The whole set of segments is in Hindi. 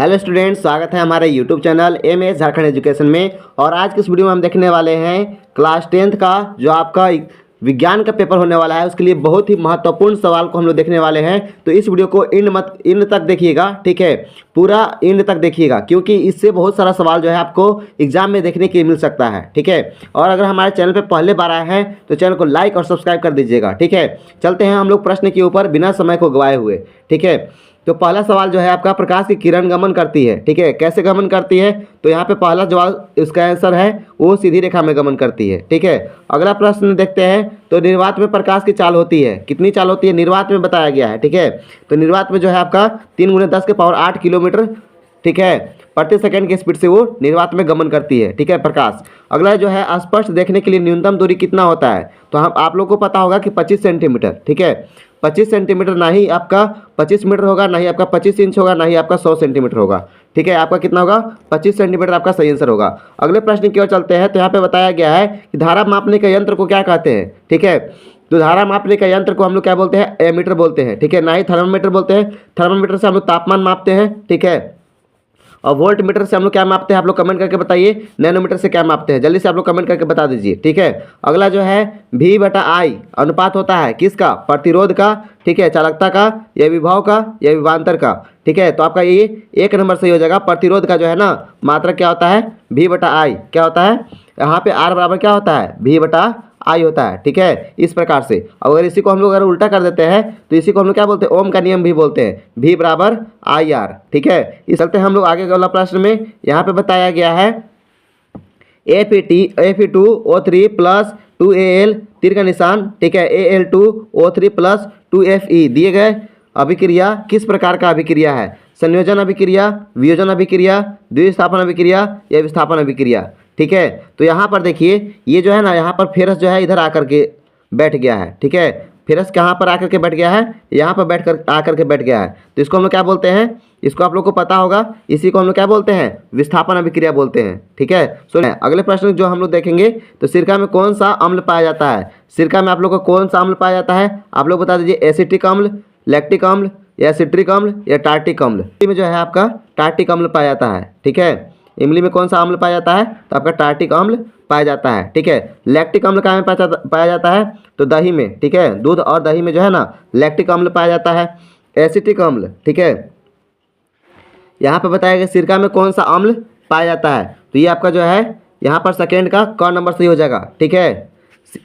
हेलो स्टूडेंट्स, स्वागत है हमारे YouTube channel MS Jharkhand education में। और आज की इस वीडियो में हम देखने वाले हैं क्लास 10th का जो आपका विज्ञान का पेपर होने वाला है, उसके लिए बहुत ही महत्वपूर्ण सवाल को हम लोग देखने वाले हैं। तो इस वीडियो को इन तक देखिएगा, ठीक है, पूरा इन तक देखिएगा, क्योंकि इससे बहुत सारा सवाल जो है आपको एग्जाम में देखने के लिए मिल सकता है, ठीक है। और अगर हमारे चैनल पर पहले बार आए हैं तो चैनल को लाइक और सब्सक्राइब कर दीजिएगा, ठीक है। चलते हैं हम लोग प्रश्न के ऊपर बिना समय को गवाए हुए, ठीक है। तो पहला सवाल जो है आपका, प्रकाश की किरण गमन करती है, ठीक है, कैसे गमन करती है? तो यहाँ पे पहला जवाब इसका आंसर है वो सीधी रेखा में गमन करती है, ठीक है। अगला प्रश्न देखते हैं। तो निर्वात में प्रकाश की चाल होती है, कितनी चाल होती है? निर्वात में बताया गया है, ठीक है। तो निर्वात में जो है आपका 3 × 10⁸ किलोमीटर, ठीक है, प्रति सेकंड की स्पीड से वो निर्वात में गमन करती है, ठीक है, प्रकाश। अगला जो है, स्पष्ट देखने के लिए न्यूनतम दूरी कितना होता है? तो हम आप लोग को पता होगा कि 25 सेंटीमीटर, ठीक है। 25 सेंटीमीटर, ना ही आपका 25 मीटर होगा, ना ही आपका 25 इंच होगा, ना ही आपका 100 सेंटीमीटर होगा, ठीक है। आपका कितना होगा? 25 सेंटीमीटर आपका सही आंसर होगा। अगले प्रश्न की ओर चलते हैं। तो यहाँ पे बताया गया है कि धारा मापने के यंत्र को क्या कहते हैं, ठीक है। तो धारा मापने का यंत्र को हम लोग क्या बोलते हैं? एमीटर बोलते हैं, ठीक है, ना ही थर्मामीटर बोलते हैं। थर्मामीटर से हम लोग तापमान मापते हैं, ठीक है। और वोल्ट मीटर से हम लोग क्या मापते हैं? आप लोग कमेंट करके बताइए। नैनोमीटर से क्या मापते हैं? जल्दी से आप लोग कमेंट करके बता दीजिए, ठीक है। अगला जो है, V/I अनुपात होता है किसका? प्रतिरोध का, ठीक है, चालकता का, या विभव का, या विभवांतर का, ठीक है। तो आपका ये 1 नंबर सही हो जाएगा। प्रतिरोध का जो है ना मात्रक क्या होता है? V/I क्या होता है? यहाँ पे R बराबर क्या होता है? V/I होता है, ठीक है। इस प्रकार से अगर इसी को हम लोग अगर उल्टा कर देते हैं तो इसी को हम लोग क्या बोलते हैं? ओम का नियम भी बोलते हैं, V/IR, ठीक है। इस चलते हम लोग आगे वाला प्रश्न में। यहाँ पे बताया गया है Fe2O3 + 2Al तीर का निशान, ठीक है, Al2O3 + 2Fe दिए गए अभिक्रिया किस प्रकार का अभिक्रिया है? संयोजन अभिक्रिया, वियोजन अभिक्रिया, द्विस्थापन अभिक्रिया, या विस्थापन अभिक्रिया, ठीक है। तो यहाँ पर देखिए, ये जो है ना, यहाँ पर फेरस जो है इधर आकर के बैठ गया है, ठीक है। फेरस कहाँ पर आकर के बैठ गया है? यहाँ पर बैठ कर आकर के बैठ गया है। तो इसको हम लोग क्या बोलते हैं? इसको आप लोग को पता होगा, इसी को हम लोग क्या बोलते हैं? विस्थापन अभिक्रिया बोलते हैं, ठीक है। सुनिए अगले प्रश्न जो हम लोग देखेंगे। तो सिरका में कौन सा अम्ल पाया जाता है? सिरका में आप लोग को कौन सा अम्ल पाया जाता है? आप लोग बता दीजिए। एसिटिक अम्ल, लैक्टिक अम्ल, या सिट्रिक अम्ल, या टार्टिक अम्ल? में जो है आपका टार्टिक अम्ल पाया जाता है, ठीक है। इमली में कौन सा अम्ल पाया जाता है? तो आपका टार्टिक अम्ल पाया जाता है, ठीक है। लैक्टिक अम्ल कहाँ में पाया जाता है? तो दही में, ठीक है, दूध और दही में जो है ना लैक्टिक अम्ल पाया जाता है। एसिटिक अम्ल, ठीक है, यहाँ पे बताया गया सिरका में कौन सा अम्ल पाया जाता है? तो ये आपका जो है यहाँ पर सेकेंड का क नंबर सही हो जाएगा, ठीक है।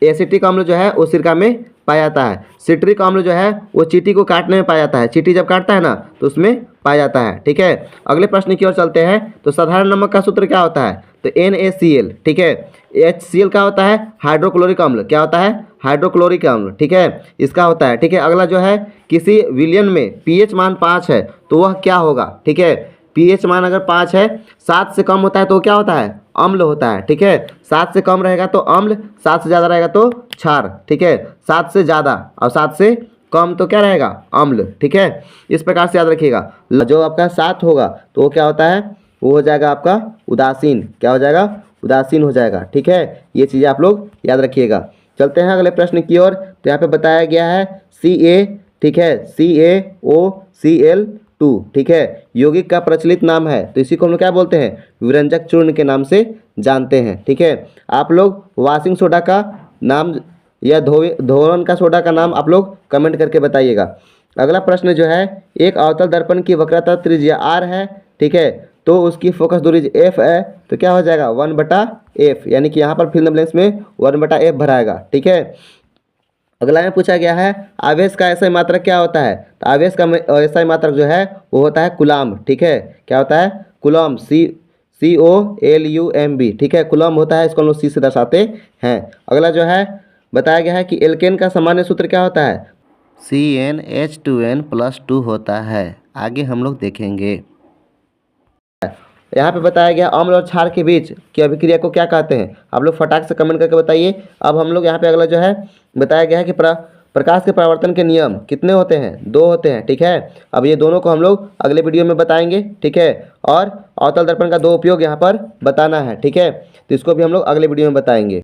एसिटिक अम्ल जो है वो सिरका में पाया जाता है। सिट्रिक अम्ल जो है वो चींटी को काटने में पाया जाता है। चींटी जब काटता है ना तो उसमें पाया जाता है, ठीक है। अगले प्रश्न की ओर चलते हैं। तो साधारण नमक का सूत्र क्या होता है? तो NaCl, ठीक है। HCl क्या होता है? हाइड्रोक्लोरिक अम्ल। क्या होता है? हाइड्रोक्लोरिक अम्ल, ठीक है, इसका होता है, ठीक है। अगला जो है, किसी विलयन में pH मान 5 है तो वह क्या होगा, ठीक है। pH मान अगर 5 है, 7 से कम होता है तो क्या होता है? अम्ल होता है, ठीक है। 7 से कम रहेगा तो अम्ल, 7 से ज़्यादा रहेगा तो क्षार, ठीक है। 7 से ज़्यादा और 7 से कम तो क्या रहेगा? अम्ल, ठीक है। इस प्रकार से याद रखिएगा। जो आपका 7 होगा तो वो क्या होता है? वो हो जाएगा आपका उदासीन। क्या हो जाएगा? उदासीन हो जाएगा, ठीक है। ये चीज़ें आप लोग याद रखिएगा। चलते हैं अगले प्रश्न की ओर। तो यहाँ पे बताया गया है Ca, ठीक है, CaOCl2, ठीक है, यौगिक का प्रचलित नाम है। तो इसी को हम लोग क्या बोलते हैं? विरंजक चूर्ण के नाम से जानते हैं, ठीक है। आप लोग वाशिंग सोडा का नाम या धोवन का सोडा का नाम आप लोग कमेंट करके बताइएगा। अगला प्रश्न जो है, एक अवतल दर्पण की वक्रता त्रिज्या r है, ठीक है, तो उसकी फोकस दूरी f है। तो क्या हो जाएगा? 1/f, यानी कि यहाँ पर फिल द ब्लैंक्स में 1/f भराएगा, ठीक है। अगला में पूछा गया है, आवेश का ऐसा मात्रक क्या होता है? तो आवेश का ऐसा मात्रक जो है वो होता है कूलम्ब, ठीक है। क्या होता है? कूलम्ब, COLUMB, ठीक है, कूलम्ब होता है। इसको हम लोग C से दर्शाते हैं। अगला जो है, बताया गया है कि एल्केन का सामान्य सूत्र क्या होता है? CnH2n+2 होता है। आगे हम लोग देखेंगे। यहाँ पे बताया गया अम्ल और क्षार के बीच की अभिक्रिया को क्या कहते हैं? आप लोग फटाक से कमेंट करके बताइए। अब हम लोग यहाँ पे अगला जो है, बताया गया है कि प्रकाश के परावर्तन के नियम कितने होते हैं? 2 होते हैं, ठीक है। अब ये दोनों को हम लोग अगले वीडियो में बताएंगे, ठीक है। और अवतल दर्पण का 2 उपयोग यहाँ पर बताना है, ठीक है। तो इसको भी हम लोग अगले वीडियो में बताएंगे।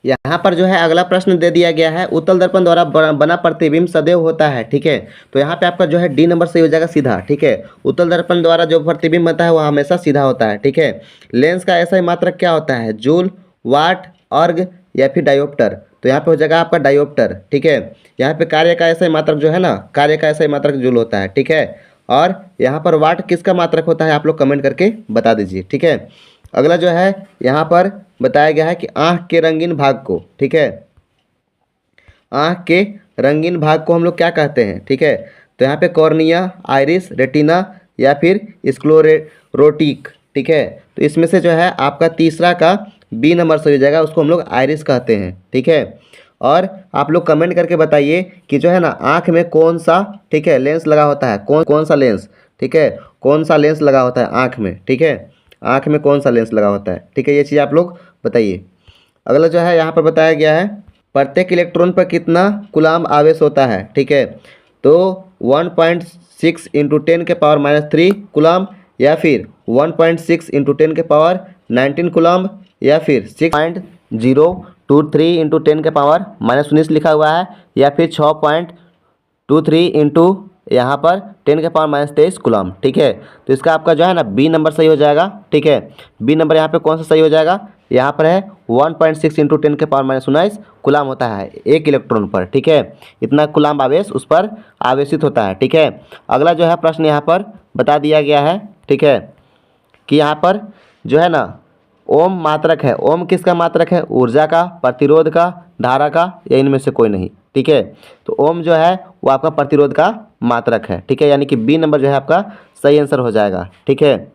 यहाँ पर जो है अगला प्रश्न दे दिया गया है, उत्तल दर्पण द्वारा बना प्रतिबिंब सदैव होता है, ठीक है। तो यहाँ पे आपका जो है डी नंबर सही हो जाएगा सीधा, ठीक है। उत्तल दर्पण द्वारा जो प्रतिबिंब बनता है वह हमेशा सीधा होता है, ठीक है। लेंस का ऐसा ही मात्रक क्या होता है, जूल, वाट, अर्ग या फिर डायोप्टर। तो यहाँ पे हो जाएगा आपका डायोप्टर, ठीक है। यहाँ पे कार्य का ऐसा ही मात्रक जो है ना, कार्य का ऐसा ही मात्रक जूल होता है, ठीक है। और यहाँ पर वाट किसका मात्रक होता है, आप लोग कमेंट करके बता दीजिए, ठीक है। अगला जो है यहाँ पर बताया गया है कि आँख के रंगीन भाग को, ठीक है, आँख के रंगीन भाग को हम लोग क्या कहते हैं, ठीक है। तो यहाँ पे कॉर्निया, आइरिस, रेटिना या फिर स्क्लेरोटिक, ठीक है। तो इसमें से जो है आपका तीसरा का बी नंबर सही हो जाएगा, उसको हम लोग आइरिस कहते हैं, ठीक है। और आप लोग कमेंट करके बताइए कि जो है ना आँख में कौन सा, ठीक है, लेंस लगा होता है, कौन कौन सा लेंस, ठीक है, कौन सा लेंस लगा होता है आँख में, ठीक है, आँख में कौन सा लेंस लगा होता है, ठीक है। ये चीज़ आप लोग बताइए। अगला जो है यहाँ पर बताया गया है, प्रत्येक इलेक्ट्रॉन पर कितना कूलाम आवेश होता है, ठीक है। तो 1.6 इंटू 10 के पावर -3 कूलाम, या फिर 1.6 इंटू 10 के पावर 19 कूलाम, या फिर 6.023 इंटू 10 के पावर -19 लिखा हुआ है, या फिर 6.23 इंटू यहाँ पर 10 के पावर -23 कूलाम, ठीक है। तो इसका आपका जो है ना बी नंबर सही हो जाएगा, ठीक है। बी नंबर यहाँ पे कौन सा सही हो जाएगा, यहाँ पर है 1.6 इंटू 10 के पावर -19 कूलाम होता है एक इलेक्ट्रॉन पर, ठीक है। इतना कूलाम आवेश उस पर आवेशित होता है, ठीक है। अगला जो है प्रश्न यहाँ पर बता दिया गया है, ठीक है, कि यहाँ पर जो है ना ओम मात्रक है। ओम किसका मात्रक है, ऊर्जा का, प्रतिरोध का, धारा का, या इनमें से कोई नहीं, ठीक है। तो ओम जो है वो आपका प्रतिरोध का मात्रक है, ठीक है। यानी कि बी नंबर जो है आपका सही आंसर हो जाएगा, ठीक है।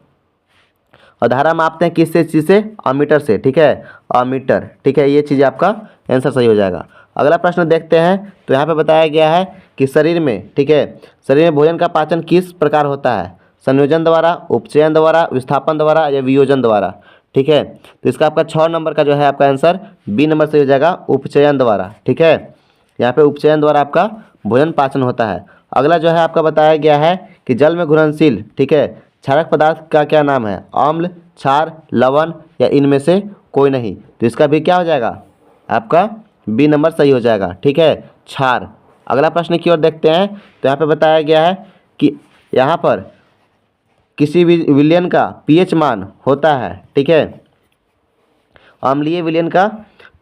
और धारा मापते हैं किससे, चीज़ से, अमीटर से, ठीक है, अमीटर, ठीक है। ये चीज़ आपका आंसर सही हो जाएगा। अगला प्रश्न देखते हैं। तो यहाँ पे बताया गया है कि शरीर में, ठीक है, शरीर में भोजन का पाचन किस प्रकार होता है, संयोजन द्वारा, उपचयन द्वारा, विस्थापन द्वारा या वियोजन द्वारा, ठीक है। तो इसका आपका 6 नंबर का जो है आपका आंसर बी नंबर सही हो जाएगा, उपचयन द्वारा, ठीक है। यहाँ पे उपचयन द्वारा आपका भोजन पाचन होता है। अगला जो है आपका बताया गया है कि जल में घुलनशील, ठीक है, क्षारक पदार्थ का क्या नाम है, अम्ल, क्षार, लवण या इनमें से कोई नहीं। तो इसका भी क्या हो जाएगा, आपका बी नंबर सही हो जाएगा, ठीक है, क्षार। अगला प्रश्न की ओर देखते हैं। तो यहाँ पे बताया गया है कि यहाँ पर किसी भी विलयन का पीएच मान होता है, ठीक है, अम्लीय विलयन का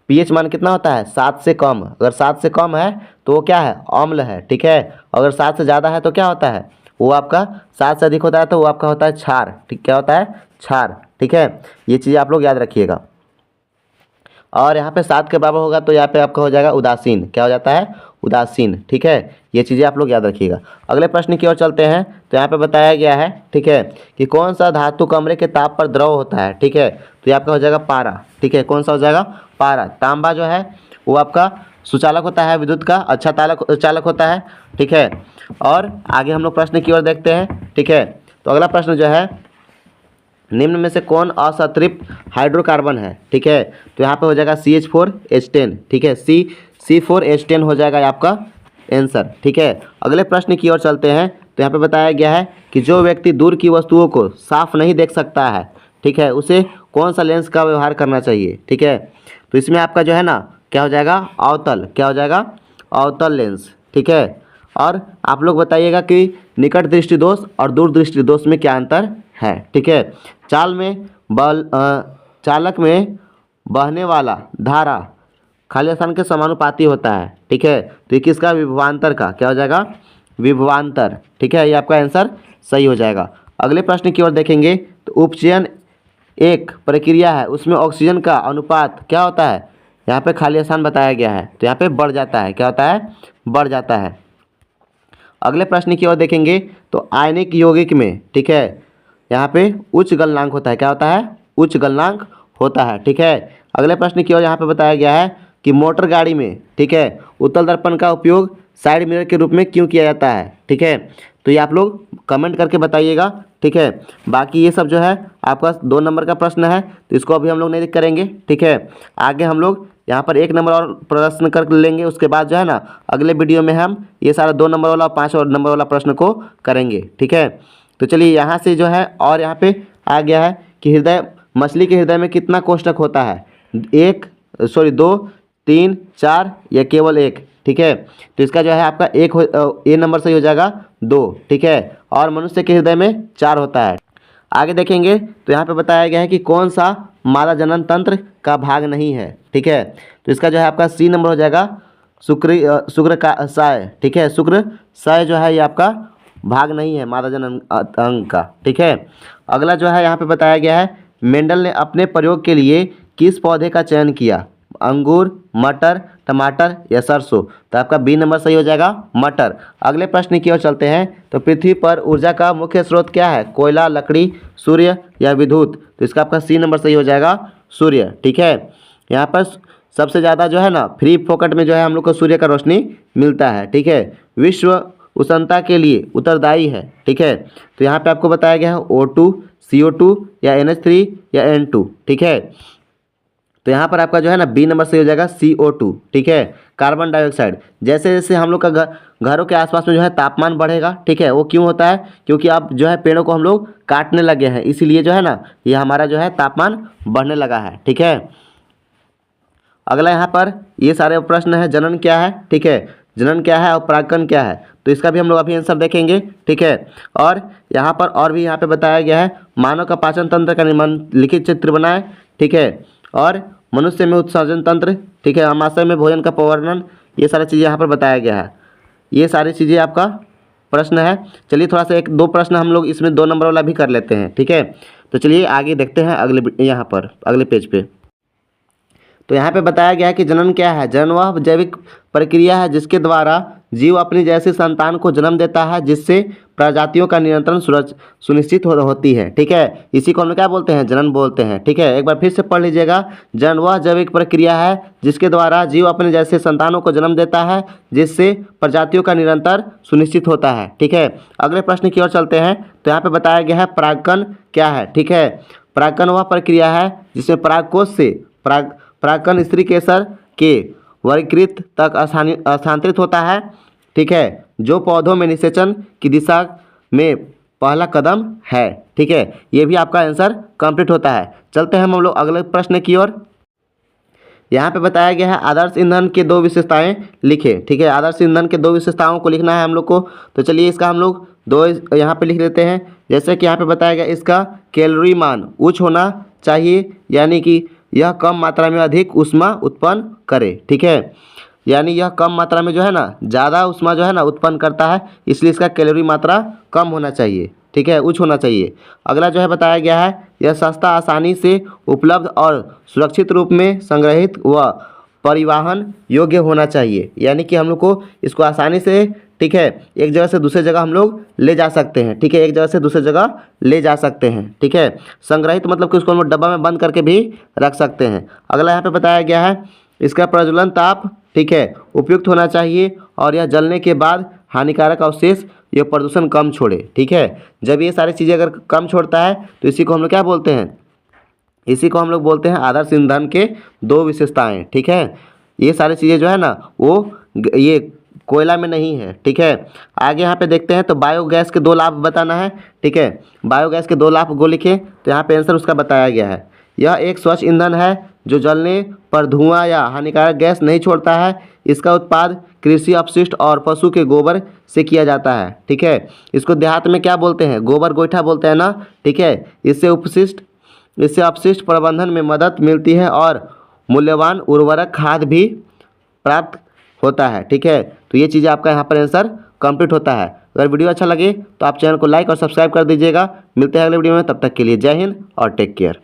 पीएच मान कितना होता है, 7 से कम। अगर 7 से कम है तो वो क्या है, अम्ल है, ठीक है। अगर 7 से ज़्यादा है तो क्या होता है, वो आपका 7 से अधिक होता है तो वो आपका होता है क्षार, ठीक, क्या होता है, क्षार, ठीक है। ये चीज़ आप लोग याद रखिएगा। और यहाँ पे 7 के बराबर होगा तो यहाँ पे आपका हो जाएगा उदासीन, क्या हो जाता है, उदासीन, ठीक है। ये चीज़ें आप लोग याद रखिएगा। अगले प्रश्न की ओर चलते हैं। तो यहाँ पे बताया गया है, ठीक है, कि कौन सा धातु कमरे के ताप पर द्रव होता है, ठीक है। तो ये आपका हो जाएगा पारा, ठीक है, कौन सा हो जाएगा, पारा। तांबा जो है वो आपका सुचालक होता है, विद्युत का अच्छा चालक होता है, ठीक है। और आगे हम लोग प्रश्न की ओर देखते हैं, ठीक है। तो अगला प्रश्न जो है, निम्न में से कौन असंतृप्त हाइड्रोकार्बन है, ठीक है। तो यहाँ पे हो जाएगा CH4H10, ठीक है, C4H10 हो जाएगा आपका आंसर, ठीक है। अगले प्रश्न की ओर चलते हैं। तो यहाँ पे बताया गया है कि जो व्यक्ति दूर की वस्तुओं को साफ नहीं देख सकता है, ठीक है, उसे कौन सा लेंस का व्यवहार करना चाहिए, ठीक है। तो इसमें आपका जो है ना क्या हो जाएगा, अवतल, क्या हो जाएगा, अवतल लेंस, ठीक है। और आप लोग बताइएगा कि निकट दृष्टि दोष और दूर दृष्टि दोष में क्या अंतर है, ठीक है। चालक में बहने वाला धारा खाली स्थान के समानुपाती होता है, ठीक है। तो ये किसका, विभवांतर का, क्या हो जाएगा, विभवांतर, ठीक है। ये आपका आंसर सही हो जाएगा। अगले प्रश्न की ओर देखेंगे। तो उपचयन एक प्रक्रिया है, उसमें ऑक्सीजन का अनुपात क्या होता है, यहाँ पे खाली स्थान बताया गया है तो यहाँ पे बढ़ जाता है, क्या होता है, बढ़ जाता है। अगले प्रश्न की ओर देखेंगे। तो आयनिक यौगिक में, ठीक है, यहाँ पे उच्च गलनांक होता है, क्या होता है, उच्च गलनांक होता है, ठीक है। अगले प्रश्न की ओर यहाँ पे बताया गया है कि मोटर गाड़ी में, ठीक है, उत्तल दर्पण का उपयोग साइड मिरर के रूप में क्यों किया जाता है, ठीक है। तो ये आप लोग कमेंट करके बताइएगा, ठीक है। बाकी ये सब जो है आपका 2 नंबर का प्रश्न है तो इसको अभी हम लोग नहीं करेंगे, ठीक है। आगे हम लोग यहाँ पर 1 नंबर और प्रश्न कर लेंगे, उसके बाद जो है ना अगले वीडियो में हम ये सारा 2 नंबर वाला और 5 नंबर वाला प्रश्न को करेंगे, ठीक है। तो चलिए यहाँ से जो है, और यहाँ पे आ गया है कि हृदय, मछली के हृदय में कितना कोष्ठक होता है, 1, सॉरी 2, 3, 4 या केवल 1, ठीक है। तो इसका जो है आपका ए नंबर सही हो जाएगा 2, ठीक है। और मनुष्य के हृदय में 4 होता है। आगे देखेंगे तो यहाँ पे बताया गया है कि कौन सा मादा जनन तंत्र का भाग नहीं है, ठीक है। तो इसका जो है आपका सी नंबर हो जाएगा शुक्र का साय, ठीक है। शुक्र साय जो है ये आपका भाग नहीं है मादा जनन अंग का, ठीक है। अगला जो है यहाँ पे बताया गया है मेंडल ने अपने प्रयोग के लिए किस पौधे का चयन किया, अंगूर, मटर, टमाटर या सरसों। तो आपका बी नंबर सही हो जाएगा मटर। अगले प्रश्न की ओर चलते हैं। तो पृथ्वी पर ऊर्जा का मुख्य स्रोत क्या है, कोयला, लकड़ी, सूर्य या विद्युत। तो इसका आपका सी नंबर सही हो जाएगा सूर्य, ठीक है। यहाँ पर सबसे ज़्यादा जो है ना फ्री फोकट में जो है हम लोग को सूर्य का रोशनी मिलता है, ठीक है। विश्व उष्णता के लिए उत्तरदायी है, ठीक है। तो यहाँ पे आपको बताया गया है O2, CO2 या NH3 या N2, ठीक है। तो यहाँ पर आपका जो है ना बी नंबर सही हो जाएगा CO2, ठीक है। Carbon dioxide. जैसे जैसे हम लोग का घरों के आसपास में जो है तापमान बढ़ेगा, ठीक है, वो क्यों होता है, क्योंकि अब जो है पेड़ों को हम लोग काटने लगे हैं, इसीलिए जो है ना ये हमारा जो है तापमान बढ़ने लगा है, ठीक है। अगला यहाँ पर ये सारे प्रश्न है जनन क्या है, ठीक है, जनन क्या है और परागकण क्या है। तो इसका भी हम लोग अभी आंसर देखेंगे, ठीक है। और यहाँ पर और भी यहाँ पे बताया गया है मानव का पाचन तंत्र का निर्माण लिखित चित्र बनाए, ठीक है। और मनुष्य में उत्सर्जन तंत्र, ठीक है, आमाशय में भोजन का वर्णन, ये सारी चीज़ें यहाँ पर बताया गया है। ये सारी चीज़ें आपका प्रश्न है। चलिए थोड़ा सा 1-2 प्रश्न हम लोग इसमें 2 नंबर वाला भी कर लेते हैं, ठीक है। तो चलिए आगे देखते हैं अगले यहाँ पर अगले पेज पे। तो यहाँ पे बताया गया है कि जनन क्या है। जनन वह जैविक प्रक्रिया है जिसके द्वारा जीव अपनी जैसी संतान को जन्म देता है, जिससे प्रजातियों का नियंत्रण सुनिश्चित होती है, ठीक है। इसी को हम लोग क्या बोलते हैं, जनन बोलते हैं, ठीक है। एक बार फिर से पढ़ लीजिएगा। जनन वह जैविक प्रक्रिया है जिसके द्वारा जीव अपने जैसे संतानों को जन्म देता है, जिससे प्रजातियों का निरंतर सुनिश्चित होता है, ठीक है। अगले प्रश्न की ओर चलते हैं। तो यहाँ पे बताया गया है परागकण क्या है, ठीक है। परागकण वह प्रक्रिया है जिसमें परागकोश से परागकण स्त्री केसर के वर्गीकृत तक स्थानांतरित होता है, ठीक है, जो पौधों में निषेचन की दिशा में पहला कदम है, ठीक है। ये भी आपका आंसर कंप्लीट होता है। चलते हैं हम लोग अगले प्रश्न की ओर। यहाँ पे बताया गया है आदर्श ईंधन के 2 विशेषताएं लिखें, ठीक है। आदर्श ईंधन के 2 विशेषताओं को लिखना है हम लोग को। तो चलिए इसका हम लोग 2 यहाँ पे लिख देते हैं। जैसे कि यहाँ पे बताया गया इसका कैलोरी मान उच्च होना चाहिए, यानी कि यह कम मात्रा में अधिक ऊष्मा उत्पन्न करे, ठीक है। यानी यह कम मात्रा में जो है ना ज़्यादा ऊष्मा जो है ना उत्पन्न करता है, इसलिए इसका कैलोरी मात्रा कम होना चाहिए, ठीक है, उच्च होना चाहिए। अगला जो है बताया गया है यह सस्ता, आसानी से उपलब्ध और सुरक्षित रूप में संग्रहित व परिवहन योग्य होना चाहिए, यानी कि हम लोग को इसको आसानी से, ठीक है, एक जगह से दूसरे जगह हम लोग ले जा सकते हैं, ठीक है, एक जगह से दूसरे जगह ले जा सकते हैं, ठीक है। संग्रहित मतलब कि उसको हम लोग डब्बा में बंद करके भी रख सकते हैं। अगला यहाँ पे बताया गया है इसका प्रज्वलन ताप, ठीक है, उपयुक्त होना चाहिए और यह जलने के बाद हानिकारक अवशेष या प्रदूषण कम छोड़े, ठीक है। जब ये सारी चीज़ें अगर कम छोड़ता है तो इसी को हम लोग क्या बोलते हैं, इसी को हम लोग बोलते हैं आदर्श ईंधन के 2 विशेषताएं, ठीक है। ये सारी चीज़ें जो है ना वो ये कोयला में नहीं है, ठीक है। आगे यहाँ पे देखते हैं। तो बायोगैस के 2 लाभ बताना है, ठीक है। बायोगैस के 2 लाभ को लिखें। तो यहाँ पे आंसर उसका बताया गया है। यह एक स्वच्छ ईंधन है जो जलने पर धुआं या हानिकारक गैस नहीं छोड़ता है। इसका उत्पाद कृषि अपशिष्ट और पशु के गोबर से किया जाता है, ठीक है। इसको देहात में क्या बोलते हैं, गोबर गोईठा बोलते हैं ना, ठीक है। इससे अपशिष्ट प्रबंधन में मदद मिलती है और मूल्यवान उर्वरक खाद भी प्राप्त होता है, ठीक है। तो ये चीज़ें आपका यहाँ पर आंसर कंप्लीट होता है। अगर वीडियो अच्छा लगे तो आप चैनल को लाइक और सब्सक्राइब कर दीजिएगा। मिलते हैं अगले वीडियो में, तब तक के लिए जय हिंद और टेक केयर।